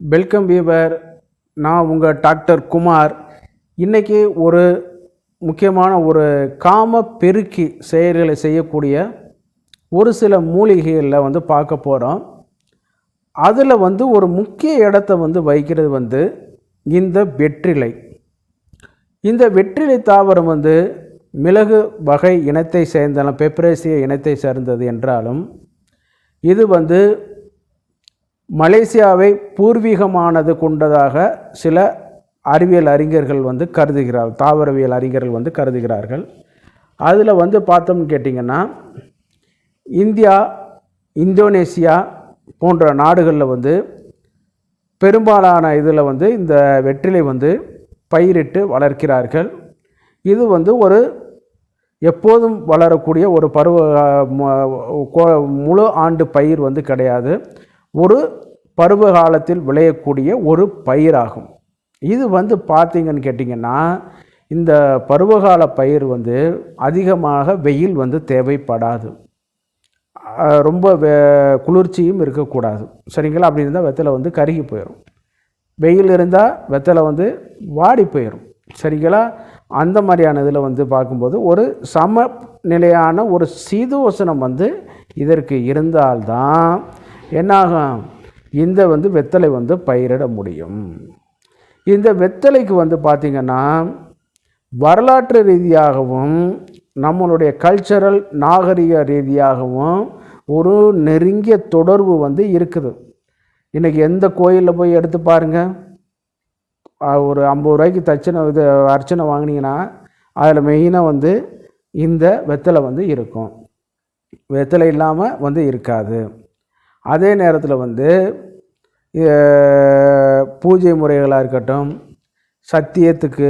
Welcome viewer. நான் உங்கள் doctor Kumar. இன்றைக்கி ஒரு முக்கியமான ஒரு காம பெருக்கி செயல்களை செய்யக்கூடிய ஒரு சில மூலிகைகளில் பார்க்க போகிறோம். அதில் ஒரு முக்கிய இடத்த வகிக்கிறது இந்த வெற்றிலை. இந்த வெற்றிலை தாவரம் மிளகு வகை இனத்தை சேர்ந்தாலும் பெப்பரேசிய இனத்தை சேர்ந்தது என்றாலும் இது மலேசியாவை பூர்வீகமானது கொண்டதாக சில அறிவியல் அறிஞர்கள் கருதுகிறார்கள், தாவரவியல் அறிஞர்கள் கருதுகிறார்கள். அதில் பார்த்தோம்னு கேட்டிங்கன்னா இந்தியா, இந்தோனேசியா போன்ற நாடுகளில் பெரும்பாலான இதில் இந்த வெற்றிலை பயிரிட்டு வளர்க்கிறார்கள். இது ஒரு எப்போதும் வளரக்கூடிய ஒரு முழு ஆண்டு பயிர் கிடையாது. ஒரு பருவ காலத்தில் விளையக்கூடிய ஒரு பயிராகும். இது பார்த்திங்கன்னு கேட்டிங்கன்னா இந்த பருவகால பயிர் அதிகமாக வெயில் தேவைப்படாது, ரொம்ப குளிர்ச்சியும் இருக்கக்கூடாது. சரிங்களா? அப்படி இருந்தால் வெத்தலை கருகி போயிடும். வெயில் இருந்தால் வெத்தலை வாடி போயிடும். சரிங்களா? அந்த மாதிரியான இதில் பார்க்கும்போது ஒரு சமநிலையான ஒரு சீதோசனம் இதற்கு இருந்தால்தான் என்னாகும், இந்த வெத்தலை பயிரிட முடியும். இந்த வெத்தலைக்கு பார்த்திங்கன்னா வரலாற்று ரீதியாகவும் நம்மளுடைய கல்ச்சரல் நாகரிக ரீதியாகவும் ஒரு நெருங்கிய தொடர்பு இருக்குது. இன்றைக்கி எந்த கோயிலில் போய் எடுத்து பாருங்கள், ஒரு 50 ரூபாய்க்கு அர்ச்சனை வாங்கினீங்கன்னா அதில் மெயினாக இந்த வெத்தலை இருக்கும். வெத்தலை இல்லாமல் இருக்காது. அதே நேரத்தில் பூஜை முறைகளாக இருக்கட்டும், சத்தியத்துக்கு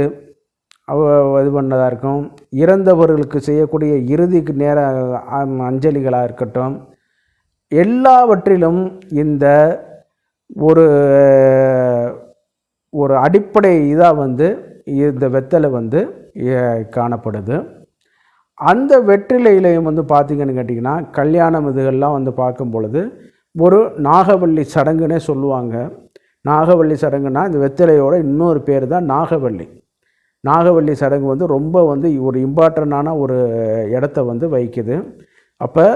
இது பண்ணதாக இருக்கும், இறந்தவர்களுக்கு செய்யக்கூடிய இறுதிக்கு நேர அஞ்சலிகளாக இருக்கட்டும், எல்லாவற்றிலும் இந்த ஒரு அடிப்படை இதாக இந்த வெத்தலை காணப்படுது. அந்த வெற்றிலையிலையும் பார்த்திங்கன்னு கேட்டிங்கன்னா கல்யாணம் இதுகள்லாம் பார்க்கும் பொழுது ஒரு நாகவல்லி சடங்குன்னே சொல்லுவாங்க. நாகவல்லி சடங்குன்னா இந்த வெத்தலையோட இன்னொரு பேர் தான் நாகவல்லி. நாகவல்லி சடங்கு ரொம்ப ஒரு இம்பார்ட்டண்டான ஒரு இடத்த வகிக்குது. அப்போ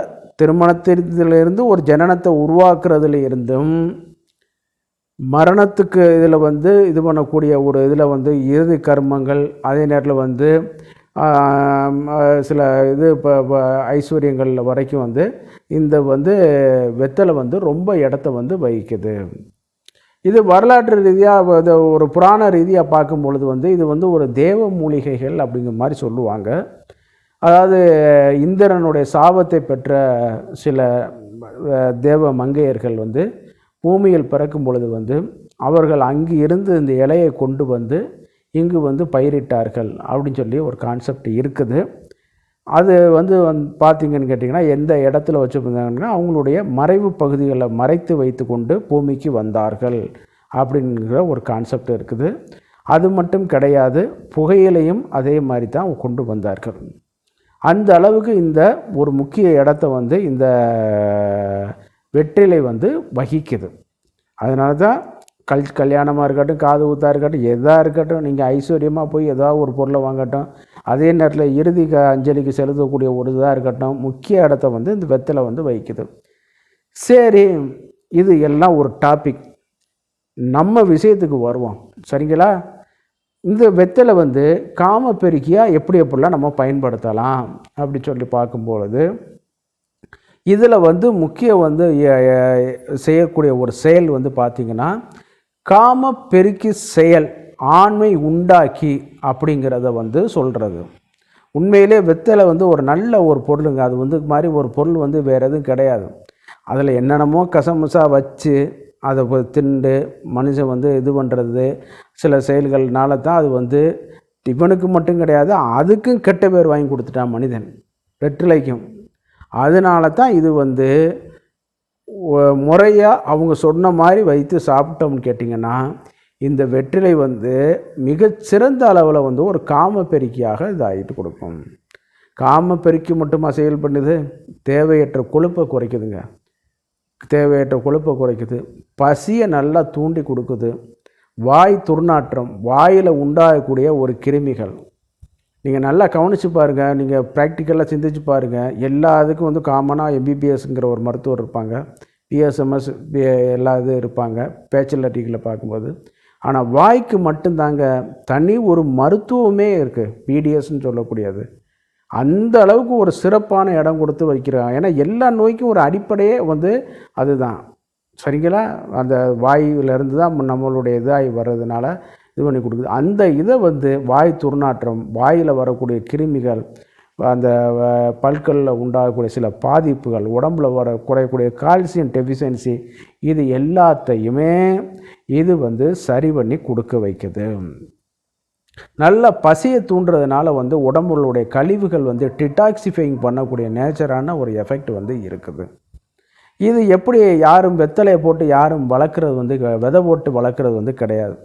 திருமணத்திலிருந்து ஒரு ஜனனத்தை உருவாக்குறதுல இருந்தும் மரணத்துக்கு இதில் இது பண்ணக்கூடிய ஒரு இதில் இறுதி கர்மங்கள், அதே நேரத்தில் சில இது இப்போ ஐஸ்வர்யங்கள் வரைக்கும் இந்த வெத்தலை ரொம்ப இடத்த வகிக்குது. இது வரலாற்று ரீதியாக ஒரு புராண ரீதியாக பார்க்கும் பொழுது இது ஒரு தேவ மூலிகைகள் அப்படிங்கிற மாதிரி சொல்லுவாங்க. அதாவது இந்திரனுடைய சாபத்தை பெற்ற சில தேவ மங்கையர்கள் பூமியில் பிறக்கும் பொழுது அவர்கள் அங்கு இருந்து இந்த இலையை கொண்டு இங்கு பயிரிட்டார்கள் அப்படின்னு சொல்லி ஒரு கான்செப்ட் இருக்குது. அது பார்த்திங்கன்னு கேட்டிங்கன்னா எந்த இடத்துல வச்சுருந்தாங்கன்னா அவங்களுடைய மறைவு பகுதிகளை மறைத்து வைத்து கொண்டு பூமிக்கு வந்தார்கள் அப்படிங்கிற ஒரு கான்செப்ட் இருக்குது. அது மட்டும் கிடையாது, புகையிலையும் அதே மாதிரி தான் கொண்டு வந்தார்கள். அந்த அளவுக்கு இந்த ஒரு முக்கிய இடத்த இந்த வெற்றிலை வகிக்குது. அதனால தான் கல்யாணமாக இருக்கட்டும், காது ஊத்தாக இருக்கட்டும், எதாக இருக்கட்டும், நீங்கள் ஐஸ்வர்யமாக போய் ஏதாவது ஒரு பொருளை வாங்கட்டும், அதே நேரத்தில் இறுதி அஞ்சலிக்கு செலுத்தக்கூடிய ஒரு இதாக இருக்கட்டும், முக்கிய இடத்த இந்த வெத்தலை வகிக்குது. சரி, இது எல்லாம் ஒரு டாபிக். நம்ம விஷயத்துக்கு வருவோம். சரிங்களா? இந்த வெத்தலை காம பெருக்கியாக எப்படிலாம் நம்ம பயன்படுத்தலாம் அப்படி சொல்லி பார்க்கும்பொழுது இதில் முக்கிய செய்யக்கூடிய ஒரு செயல் பார்த்திங்கன்னா காம பெருக்கி செயல், ஆண்மை உண்டாக்கி அப்படிங்கிறத சொல்கிறது. உண்மையிலே வெத்தலை ஒரு நல்ல ஒரு பொருளுங்க. அது மாதிரி ஒரு பொருள் வேறு எதுவும் கிடையாது. அதில் என்னென்னமோ கசமுசா வச்சு அதை திண்டு மனுஷன் இது பண்ணுறது சில செயல்கள்னால தான் அது இவனுக்கு மட்டும் கிடையாது, அதுக்கும் கெட்ட பேர் வாங்கி கொடுத்துட்டான் மனிதன், வெற்றிலைக்கும். அதனால தான் இது முறையாக அவங்க சொன்ன மாதிரி வைத்து சாப்பிட்டோம்னு கேட்டிங்கன்னா இந்த வெற்றிலை மிகச்சிறந்த அளவில் ஒரு காம பெருக்கியாக இது ஆகிட்டு கொடுக்கும். காம பெருக்கி மட்டுமா செயல் பண்ணுது? தேவையற்ற கொழுப்பை குறைக்குதுங்க. தேவையற்ற கொழுப்பை குறைக்குது, பசியை நல்லா தூண்டி கொடுக்குது, வாய் துர்நாற்றம், வாயில் உண்டாகக்கூடிய ஒரு கிருமிகள். நீங்கள் நல்லா கவனித்து பாருங்கள், நீங்கள் ப்ராக்டிக்கலாக சிந்திச்சு பாருங்கள். எல்லா இதுக்கும் வந்து காமனாக எம்பிபிஎஸ்ங்கிற ஒரு மருத்துவர் இருப்பாங்க, பிஎஸ்எம்எஸ் எல்லா இது இருப்பாங்க பேச்சுலரிகளில் பார்க்கும்போது. ஆனால் வாய்க்கு மட்டும்தாங்க தனி ஒரு மருத்துவமே இருக்குது, பிடிஎஸ்ன்னு சொல்லக்கூடியது. அந்த அளவுக்கு ஒரு சிறப்பான இடம் கொடுத்து வைக்கிறாங்க. ஏன்னா எல்லா நோய்க்கும் ஒரு அடிப்படையே வந்து அதுதான், சரிங்களா? அந்த வாயிலிருந்து தான் நம்மளுடைய இதாகி வர்றதுனால இது பண்ணி கொடுக்குது. அந்த இதை வந்து வாய் துர்நாற்றம், வாயில் வரக்கூடிய கிருமிகள், அந்த பற்களில் உண்டாகக்கூடிய சில பாதிப்புகள், உடம்பில் குறையக்கூடிய கால்சியம் டெஃபிஷியன்சி, இது எல்லாத்தையுமே இது வந்து சரி பண்ணி கொடுக்க வைக்குது. நல்ல பசியை தூண்டுறதுனால வந்து உடம்புடைய கழிவுகள் வந்து டிடாக்சிஃபைங் பண்ணக்கூடிய நேச்சரான ஒரு எஃபெக்ட் வந்து இருக்குது. இது எப்படி யாரும் வெத்தலையை போட்டு யாரும் வளர்க்குறது வந்து விதை போட்டு வளர்க்குறது வந்து கிடையாது.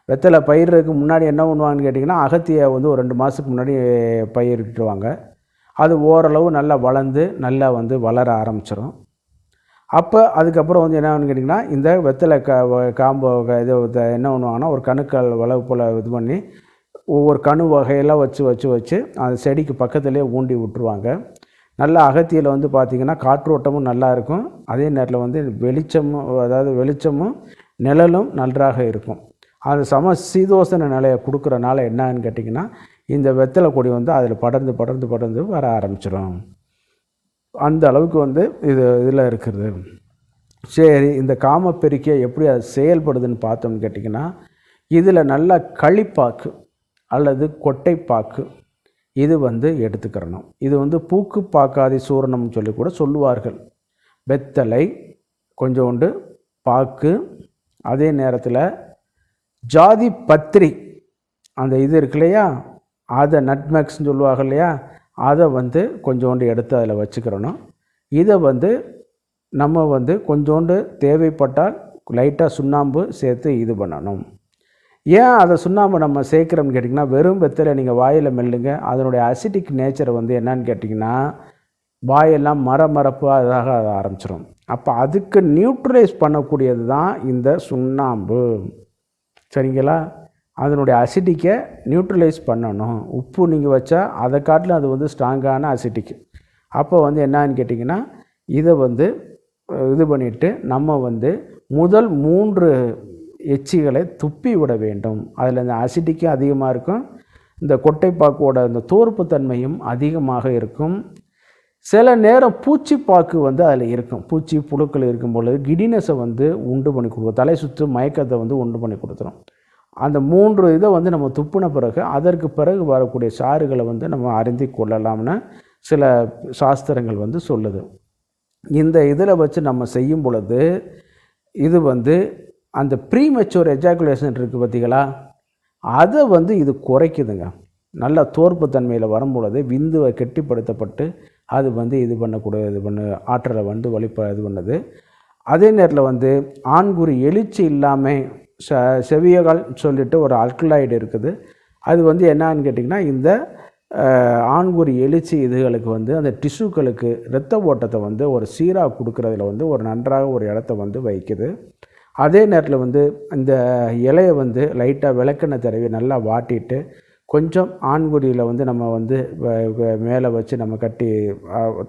வெத்தலை பயிருக்கு முன்னாடி என்ன பண்ணுவாங்கன்னு கேட்டிங்கன்னா, அகத்தியை வந்து ஒரு 2 மாதத்துக்கு முன்னாடி பயிரிட்டுருவாங்க. அது ஓரளவு நல்லா வளர்ந்து நல்லா வந்து வளர ஆரம்பிச்சிடும். அப்போ அதுக்கப்புறம் வந்து என்னன்னு கேட்டிங்கன்னா, இந்த வெத்தலை காம்பு இது என்ன பண்ணுவாங்கன்னா, ஒரு கணுக்கள் வளவு போல் இது பண்ணி ஒவ்வொரு கணு வகையெல்லாம் வச்சு அந்த செடிக்கு பக்கத்துலேயே ஊண்டி விட்டுருவாங்க. நல்லா அகத்தியில் வந்து பார்த்திங்கன்னா காற்றோட்டமும் நல்லா இருக்கும், அதே நேரத்தில் வந்து வெளிச்சமும் நிழலும் நன்றாக இருக்கும். அது சீதோசன நிலையை கொடுக்குறனால என்னன்னு கேட்டிங்கன்னா, இந்த வெத்தலை கொடி வந்து அதில் படர்ந்து வர ஆரம்பிச்சிடும். அந்த அளவுக்கு வந்து இதில் இருக்குது. சரி, இந்த காமப்பெருக்கியை எப்படி அது செயல்படுதுன்னு பார்த்தோம்னு கேட்டிங்கன்னா, இதில் நல்ல களிப்பாக்கு அல்லது கொட்டைப்பாக்கு இது வந்து எடுத்துக்கிறணும். இது வந்து பூக்கு பாக்காதி சூரணம்னு சொல்லி கூட சொல்லுவார்கள். வெத்தலை கொஞ்சோண்டு, பாக்கு, அதே நேரத்தில் ஜாதி பத்திரி அந்த இது இருக்கு இல்லையா, அதை நட்மெக்ஸ்ன்னு சொல்லுவாங்க இல்லையா, அதை வந்து கொஞ்சோண்டு எடுத்து அதில் வச்சுக்கிறணும். இதை வந்து நம்ம வந்து கொஞ்சோண்டு தேவைப்பட்டால் லைட்டாக சுண்ணாம்பு சேர்த்து இது பண்ணணும். ஏன் அதை சுண்ணாம்பு நம்ம சேர்க்குறோம்னு கேட்டிங்கன்னா, வெறும் வெத்தலை நீங்கள் வாயில் மெல்லுங்க, அதனுடைய அசிட்டிக் நேச்சரை வந்து என்னன்னு கேட்டிங்கன்னா, வாயெல்லாம் மரமரப்பாக ஆரம்பிச்சிடும். அப்போ அதுக்கு நியூட்ரலைஸ் பண்ணக்கூடியது தான் இந்த சுண்ணாம்பு, சரிங்களா? அதனுடைய அசிட்டிக்கை நியூட்ரலைஸ் பண்ணணும். உப்பு நீங்கள் வச்சா அதை காட்டிலும் அது வந்து ஸ்ட்ராங்கான அசிட்டிக்கு. அப்போ வந்து என்னன்னு கேட்டிங்கன்னா, இதை வந்து இது பண்ணிவிட்டு நம்ம வந்து முதல் 3 எச்சிகளை துப்பி விட வேண்டும். அதில் இந்த அசிட்டிக்கும் அதிகமாக இருக்கும், இந்த கொட்டைப்பாக்கோட இந்த தோற்புத்தன்மையும் அதிகமாக இருக்கும். சில நேரம் பூச்சிப்பாக்கு வந்து அதில் இருக்கும், பூச்சி புழுக்கள் இருக்கும் பொழுது கிடினஸை வந்து உண்டு பண்ணி கொடுக்கும், தலை சுற்று மயக்கத்தை வந்து உண்டு பண்ணி கொடுத்துரும். அந்த 3 இதை வந்து நம்ம துப்புன பிறகு அதற்கு பிறகு வரக்கூடிய சாறுகளை வந்து நம்ம அறிந்து கொள்ளலாம்னு சில சாஸ்திரங்கள் வந்து சொல்லுது. இந்த இதில் வச்சு நம்ம செய்யும் பொழுது இது வந்து அந்த ப்ரீமெச்சூர் எஜாகுலேஷன் இருக்குது பார்த்தீங்களா, அதை வந்து இது குறைக்குதுங்க. நல்ல தோற்புத்தன்மையில் வரும்பொழுது விந்துவை கெட்டிப்படுத்தப்பட்டு அது வந்து இது ஆற்றலை வந்து இது பண்ணுது. அதே நேரத்தில் வந்து ஆண்குறி எழுச்சி இல்லாமல் செவியகால் சொல்லிட்டு ஒரு ஆல்கலாய்டு இருக்குது. அது வந்து என்னன்னு கேட்டிங்கன்னா, இந்த ஆண்குறி எழுச்சி இதுகளுக்கு வந்து அந்த டிஷ்யூக்களுக்கு இரத்த ஓட்டத்தை வந்து ஒரு சீராக கொடுக்குறதுல வந்து ஒரு நன்றாக ஒரு இடத்த வந்து வைக்குது. அதே நேரத்தில் வந்து இந்த இலையை வந்து லைட்டாக விளக்கெண்ணெய் தடவி நல்லா வாட்டிட்டு கொஞ்சம் ஆண்குறியில் வந்து நம்ம வந்து மேலே வச்சு நம்ம கட்டி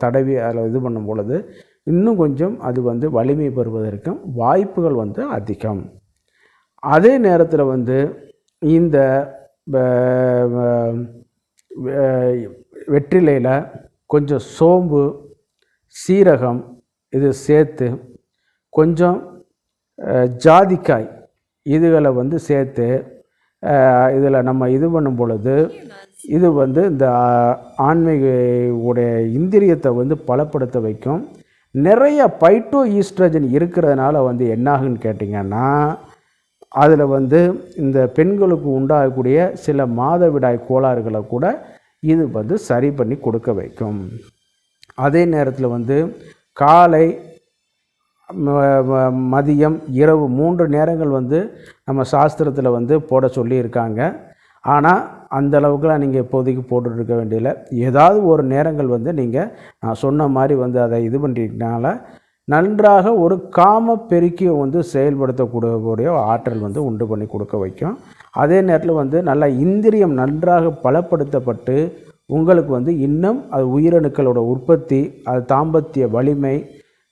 தடவி அதில் இது பண்ணும் பொழுது இன்னும் கொஞ்சம் அது வந்து வலிமை பெறுவதற்கும் வாய்ப்புகள் வந்து அதிகம். அதே நேரத்தில் வந்து இந்த வெற்றிலையில் கொஞ்சம் சோம்பு, சீரகம் இது சேர்த்து கொஞ்சம் ஜாதிக்காய் இதுகளை வந்து சேர்த்து இதில் நம்ம இது பண்ணும் பொழுது இது வந்து இந்த ஆண்மைய உடைய இந்திரியத்தை வந்து பலப்படுத்த வைக்கும். நிறைய பைட்டோ ஈஸ்ட்ரஜன் இருக்கிறதுனால வந்து என்னாகுன்னு கேட்டிங்கன்னா, அதில் வந்து இந்த பெண்களுக்கு உண்டாகக்கூடிய சில மாதவிடாய் கோளாறுகளை கூட இது வந்து சரி பண்ணி கொடுக்க வைக்கும். அதே நேரத்தில் வந்து காலை, மதியம், இரவு 3 நேரங்கள் வந்து நம்ம சாஸ்திரத்தில் வந்து போட சொல்லியிருக்காங்க. ஆனால் அந்த அளவுக்குலாம் நீங்கள் இப்போதைக்கு போட்டுட்ருக்க வேண்டியதில்லை. ஏதாவது ஒரு நேரங்கள் வந்து நீங்கள் நான் சொன்ன மாதிரி வந்து அதை இது பண்ணுறதுனால நன்றாக ஒரு காம பெருக்கியை வந்து செயல்படுத்தக்கூடிய ஆற்றல் வந்து உண்டு பண்ணி கொடுக்க வைக்கும். அதே நேரத்தில் வந்து நல்லா இந்திரியம் நன்றாக பலப்படுத்தப்பட்டு உங்களுக்கு வந்து இன்னும் அது உயிரணுக்களோட உற்பத்தி, அது தாம்பத்திய வலிமை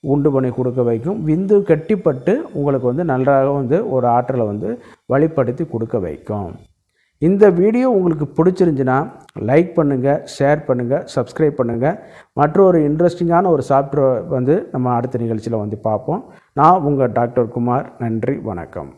உண்டு பண்ணி கொடுக்க வைக்கும். விந்து கட்டிப்பட்டு உங்களுக்கு வந்து நன்றாக வந்து ஒரு ஆற்றலை வந்து வழிப்படுத்தி கொடுக்க வைக்கும். இந்த வீடியோ உங்களுக்கு பிடிச்சிருந்துச்சுன்னா லைக் பண்ணுங்கள், ஷேர் பண்ணுங்கள், சப்ஸ்கிரைப் பண்ணுங்கள். மற்றொரு இன்ட்ரெஸ்டிங்கான ஒரு சாஃப்ட்வேர் வந்து நம்ம அடுத்த நிகழ்ச்சியில் வந்து பார்ப்போம். நான் உங்கள் டாக்டர் குமார். நன்றி, வணக்கம்.